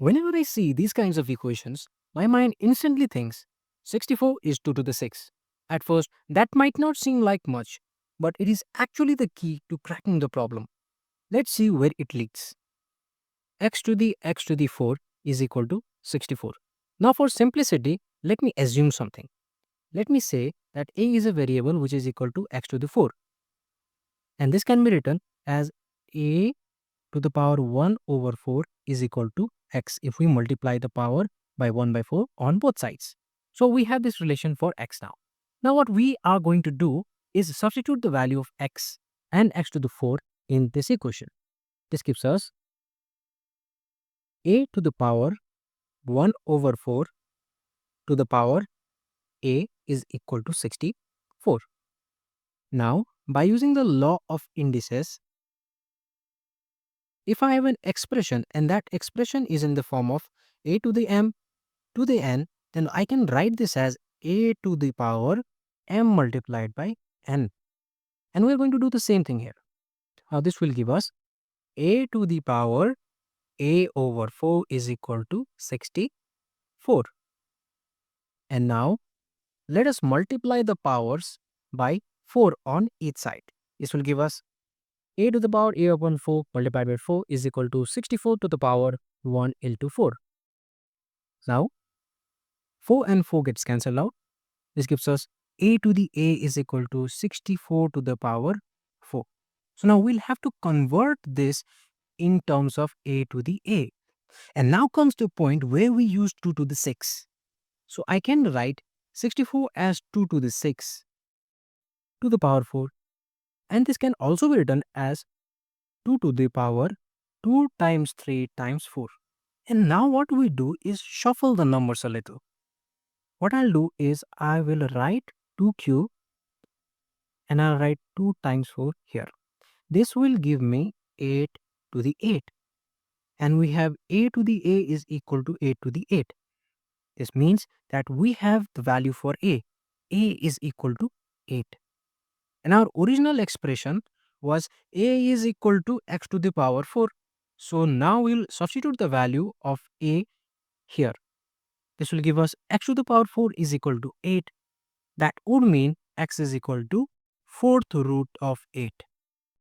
Whenever I see these kinds of equations, my mind instantly thinks 64 is 2 to the 6. At first, that might not seem like much, but it is actually the key to cracking the problem. Let's see where it leads. X to the 4 is equal to 64. Now for simplicity, let me assume something. Let me say that a is a variable which is equal to x to the 4, and this can be written as a to the power 1 over 4 is equal to x if we multiply the power by 1 by 4 on both sides. So we have this relation for x now. Now what we are going to do is substitute the value of x and x to the 4 in this equation. This gives us a to the power 1 over 4 to the power a is equal to 64. Now, by using the law of indices, if I have an expression and that expression is in the form of a to the m to the n, then I can write this as a to the power m multiplied by n. And we're going to do the same thing here. Now, this will give us a to the power a over 4 is equal to 64. And now, let us multiply the powers by 4 on each side. This will give us a to the power a upon 4 multiplied by 4 is equal to 64 to the power 1 into 4. Now, 4 and 4 gets cancelled out. This gives us a to the a is equal to 64 to the power 4. So now we'll have to convert this in terms of a to the a. And now comes the point where we use 2 to the 6. So I can write 64 as 2 to the 6 to the power 4. And this can also be written as 2 to the power 2 times 3 times 4. And now what we do is shuffle the numbers a little. What I'll do is I will write 2 cube and I'll write 2 times 4 here. This will give me 8 to the 8. And we have a to the a is equal to 8 to the 8. This means that we have the value for a. A is equal to 8. And our original expression was a is equal to x to the power 4. So now we'll substitute the value of a here. This will give us x to the power 4 is equal to 8. That would mean x is equal to 4th root of 8.